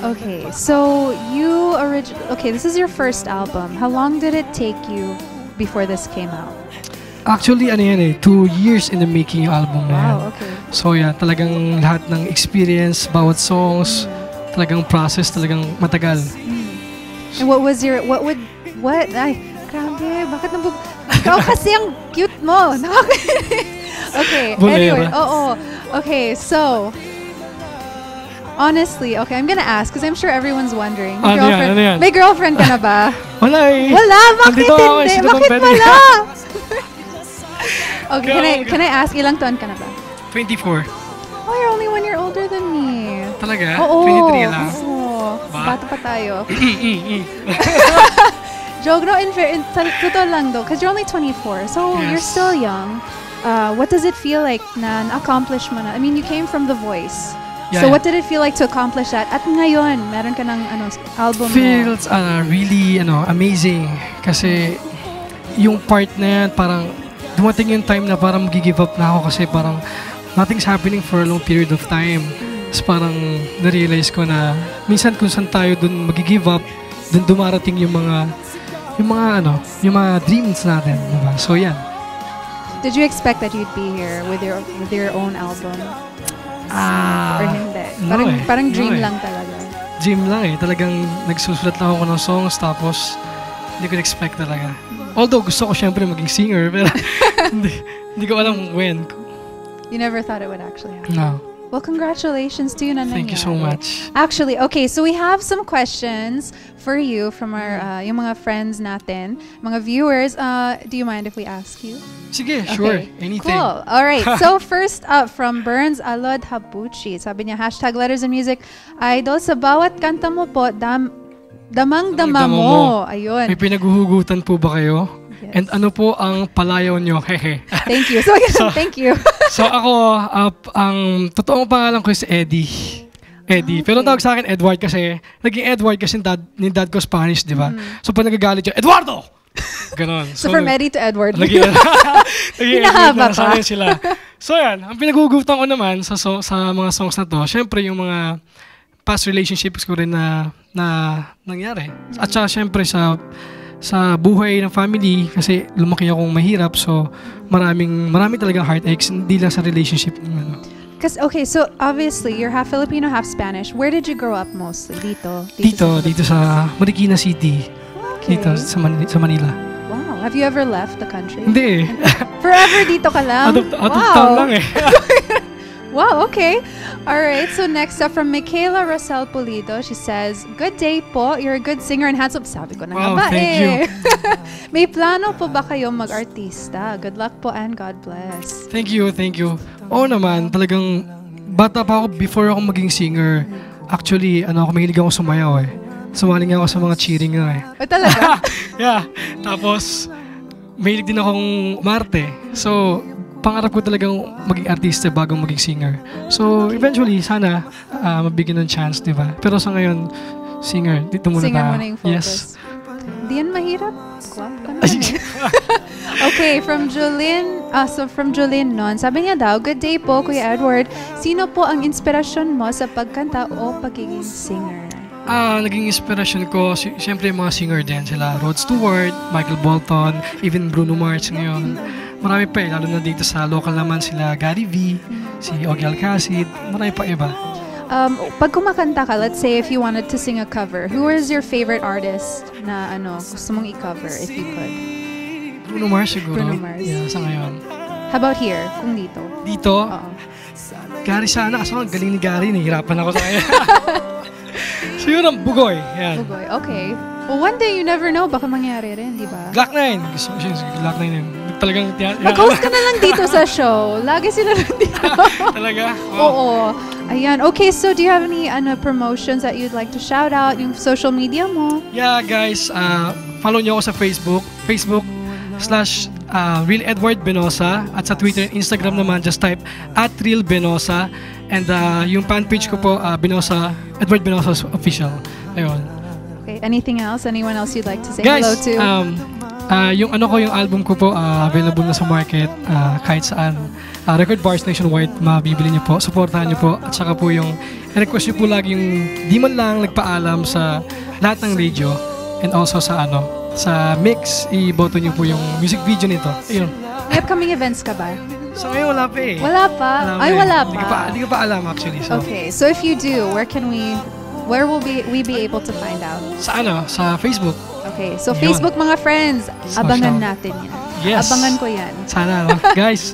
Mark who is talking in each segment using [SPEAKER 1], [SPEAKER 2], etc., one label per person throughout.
[SPEAKER 1] Okay, so you okay, this is your first album. How long did it take you before this came out?
[SPEAKER 2] Actually, ano yan eh, 2 years in the making yung album na yan.
[SPEAKER 1] Wow, okay.
[SPEAKER 2] So yeah, talagang lahat ng experience, bawat songs, talagang process, talagang matagal.
[SPEAKER 1] And ay, grabe, bakit ikaw kasi ang cute mo. Okay, anyway, okay, so, honestly, okay, I'm gonna ask because I'm sure everyone's wondering. May girlfriend ka na ba?
[SPEAKER 2] Wala eh.
[SPEAKER 1] Wala, bakit hindi? Bakit wala? Okay, can I ask, ilang taon ka na ba?
[SPEAKER 2] 24.
[SPEAKER 1] Oh, you're only 1 year older than me.
[SPEAKER 2] Talaga?
[SPEAKER 1] Oo.
[SPEAKER 2] 23 lang?
[SPEAKER 1] Oo.
[SPEAKER 2] Ba?
[SPEAKER 1] Bata pa tayo. Joke, no, totoo lang though, because you're only 24, so
[SPEAKER 2] yes.
[SPEAKER 1] You're still young. What does it feel like na accomplish mo na? I mean, you came from The Voice.
[SPEAKER 2] Yeah,
[SPEAKER 1] so what did it feel like to accomplish that? At ngayon, meron ka ng album mo.
[SPEAKER 2] Feels really amazing kasi yung part na yan parang dumating yung time na parang mag-give up na ako kasi parang nothing's happening for a long period of time. Tapos parang na-realize ko na minsan kung saan tayo dun mag-give up, dun dumarating yung mga dreams natin, diba? So yan.
[SPEAKER 1] Did you expect that you'd be here with your own album? Or hindi? Parang dream lang talaga.
[SPEAKER 2] Dream lang eh. Talagang nagsusulat lang ako ng songs tapos hindi ko expect talaga. Although gusto ko syempre maging singer pero hindi ko alam when.
[SPEAKER 1] You never thought it would actually happen?
[SPEAKER 2] No.
[SPEAKER 1] Well, congratulations to you na nangyari.
[SPEAKER 2] Thank you so much.
[SPEAKER 1] Actually, okay, so we have some questions for you from our yung mga friends natin, mga viewers. Do you mind if we ask you?
[SPEAKER 2] Sige, sure. Anything.
[SPEAKER 1] Cool. All right. So first up from Burns Alod Habuchi. Sabi niya, #Letters and Music. Idol, sa bawat kanta mo po, damang-dama mo. Ayun.
[SPEAKER 2] May pinaguhugutan po ba kayo?
[SPEAKER 1] Yes.
[SPEAKER 2] And ano po ang palayaw nyo? Hehe.
[SPEAKER 1] Thank you. Thank you.
[SPEAKER 2] So ako, ang totoong pangalan ko is Eddie. Eddie. Okay. Pero tawag sa akin Edward kasi, naging Edward kasi ni dad ko Spanish, di ba? So pag nagagalit siya, Eduardo! Ganon.
[SPEAKER 1] So from Eddie to Edward.
[SPEAKER 2] Hinahaba pa. Sila. So yan, ang pinagugutan ko naman sa mga songs na to, syempre yung mga past relationships ko rin na nangyari. At saka syempre sa buhay ng family kasi lumaki akong mahirap, so marami talagang heartaches, hindi lang sa relationship ng
[SPEAKER 1] Okay, so obviously you're half Filipino, half Spanish. Where did you grow up mostly?
[SPEAKER 2] Dito sa Marikina City. Okay. Dito sa Manila.
[SPEAKER 1] Wow, have you ever left the country?
[SPEAKER 2] Hindi.
[SPEAKER 1] Forever dito ka lang?
[SPEAKER 2] Out of town lang eh.
[SPEAKER 1] Wow, okay. All right, so next up from Michaela Rosel Pulido, she says, "Good day po, you're a good singer and handsome." Sabi ko na nga ba
[SPEAKER 2] thank you.
[SPEAKER 1] May plano po ba kayo mag-artista? Good luck po and God bless.
[SPEAKER 2] Thank you. Oo naman, talagang bata pa ako before ako maging singer. Actually, mahilig ako sumayaw eh. Sumali nga ako sa mga cheering nga eh.
[SPEAKER 1] O talaga?
[SPEAKER 2] Yeah. Tapos, mahilig din akong umarte. So, pangarap ko talagang maging artista bago maging singer. So, eventually, sana mabigyan ng chance, di ba? Pero sa ngayon, singer. Dito muna
[SPEAKER 1] singer muna yung focus. Yes. Di yan mahirap. Kwap ka naman eh. Okay, from Jolene Non. Sabi niya daw, "Good day po, Kuya Edward. Sino po ang inspirasyon mo sa pagkanta o pagiging singer?"
[SPEAKER 2] Naging inspirasyon ko, siyempre yung mga singer din. Sila Rod Stewart, Michael Bolton, even Bruno Mars ngayon. Marami pa lalo na dito sa local naman sila Gary V, si Ogie Alcacid, marami pa iba.
[SPEAKER 1] Pag kumakanta ka, let's say if you wanted to sing a cover, who is your favorite artist na gusto mong i-cover if you could?
[SPEAKER 2] Bruno Mars siguro.
[SPEAKER 1] Bruno Mars.
[SPEAKER 2] Yeah, sa ngayon.
[SPEAKER 1] How about here? Kung dito?
[SPEAKER 2] Dito? Gary sana, kasi ang galing ni Gary, nahihirapan ako sa kanya. Siguro ang Bugoy. Yan.
[SPEAKER 1] Bugoy, okay. Well, one day you never know, baka mangyari rin, di ba?
[SPEAKER 2] Glock 9. Gusto ko siya, Glock 9 yun. Talagang
[SPEAKER 1] mag-host ka na lang dito sa show. Lagi sila lang dito.
[SPEAKER 2] Talaga?
[SPEAKER 1] Oo. Ayan. Okay, so do you have any promotions that you'd like to shout out? Yung social media mo?
[SPEAKER 2] Yeah, guys. Follow nyo ako sa Facebook. /Real Edward Benosa. At sa Twitter and Instagram naman, just type @RealBenosa. And yung fan page ko po, Edward Benosa Official. Ayun.
[SPEAKER 1] Okay, anything else? Anyone else you'd like to say
[SPEAKER 2] guys,
[SPEAKER 1] hello to?
[SPEAKER 2] Yung yung album ko po, available na sa market, kahit saan. Record bars nationwide, mabibili niyo po, supportahan niyo po. At saka po yung request niyo po lagi yung di man lang nagpaalam sa lahat ng radio and also sa sa mix, iboto niyo po yung music video nito. Ayun.
[SPEAKER 1] May upcoming events ka ba?
[SPEAKER 2] So ngayon wala pa eh.
[SPEAKER 1] Wala pa? Ay, wala pa.
[SPEAKER 2] Hindi ko pa alam actually. So.
[SPEAKER 1] Okay, so if you do, where will we be able to find out?
[SPEAKER 2] Sa Facebook.
[SPEAKER 1] Okay, so Facebook mga friends, abangan natin yan.
[SPEAKER 2] Yes.
[SPEAKER 1] Abangan ko yan.
[SPEAKER 2] Sana, guys.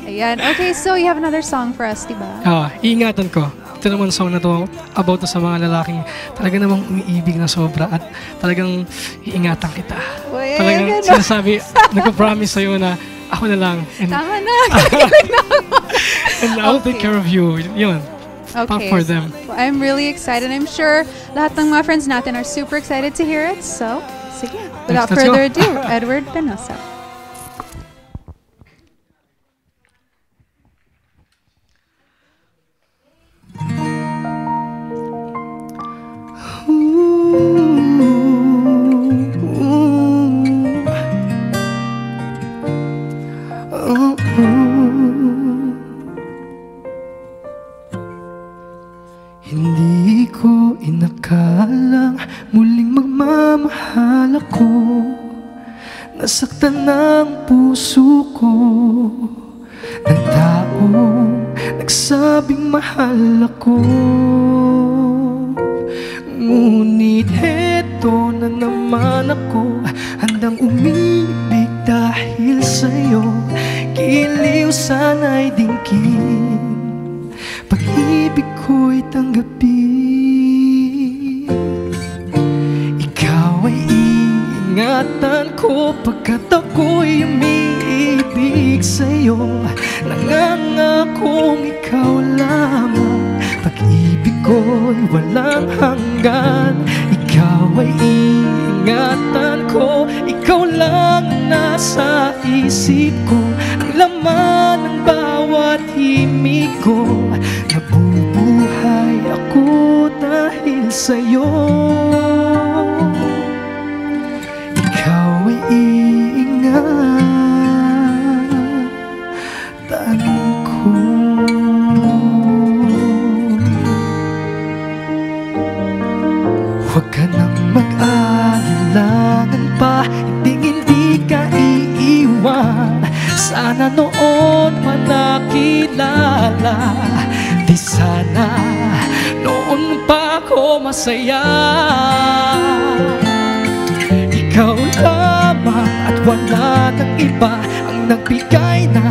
[SPEAKER 1] Ayan. Okay, so you have another song for us, diba?
[SPEAKER 2] Iingatan ko. Ito naman song na to, about to sa mga lalaking talaga namang umiibig na sobra at talagang iingatan kita.
[SPEAKER 1] Uy,
[SPEAKER 2] talagang sinasabi, nagpo-promise sa'yo na ako na lang. And,
[SPEAKER 1] tama na.
[SPEAKER 2] and I'll take care of you. Yun.
[SPEAKER 1] Okay.
[SPEAKER 2] For them.
[SPEAKER 1] So I'm really excited. I'm sure lahat ng mga friends natin are super excited to hear it. So, sige. Without further ado, Edward Penosa.
[SPEAKER 3] Hindi ko inakalang muling magmamahal ako. Nasaktan ng puso ko ng taong nagsabing mahal ako. Ngunit heto na naman ako, handang umibig dahil sa'yo. Giliw sana'y dingkin, pag-ibig ko'y tanggapin. Ikaw ay iingatan ko pagkat ako'y umiibig sa'yo. Nangangakong ikaw lamang, pag-ibig ko'y walang hanggan. Ikaw ay iingatan ko, ikaw lang nasa isip ko. Ang laman ng bawat himig ko, nabubuhay ako dahil sa'yo. Ikaw ay iingatan ko. Huwag ka nang mag-alinlangan pa, hindi ka iiwan. Sana noon pa nakilala, di sana noon pa ako masaya. Ikaw lamang at wala nang iba ang nagbigay na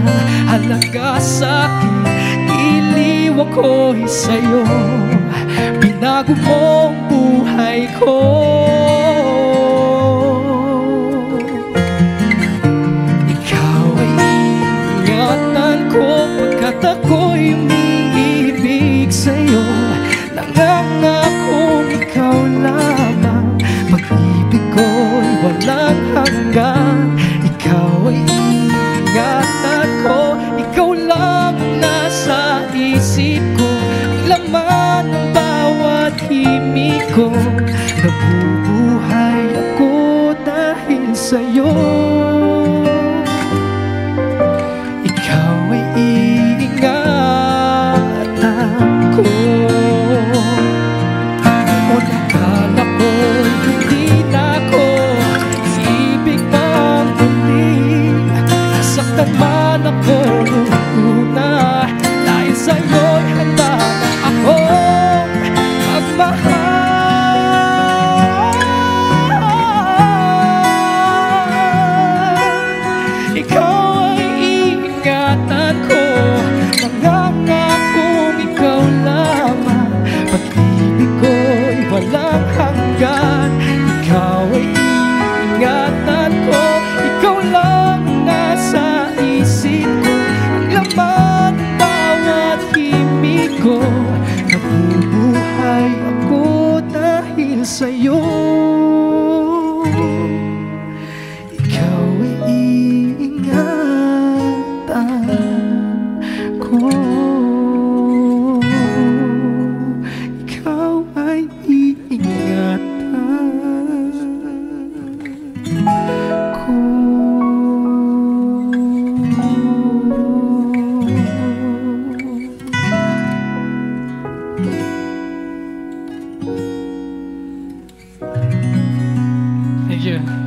[SPEAKER 3] halaga sa'kin. Iliw ako'y sa'yo, binago mong buhay ko. Ikaw ay iingatan ko pagkat ako'y umiibig sa'yo. Nangangakong ikaw lamang, pag-ibig ko'y walang hanggan. Ikaw ay iingatan ko, ikaw lang nasa isip ko. Ang laman ng bawat himig ko, nabubuhay ako dahil sa'yo. Ikaw ay iingatan ko. O nakala ko hindi na ako ibig pang muli. Nasaktan man ako noong una, dahil sa'yo'y handa na akong magmahal. Ikaw ay iingatan ko, nangangakong ikaw lamang, pag-ibig ko'y walang hanggan. Ikaw ay iingatan ko, ikaw lang nasa isip ko. Ang laman ng bawat himig ko, nabubuhay ako dahil sa'yo. Ikaw ay iingatan ko. Ikaw ay iingatan ko.
[SPEAKER 2] Thank you.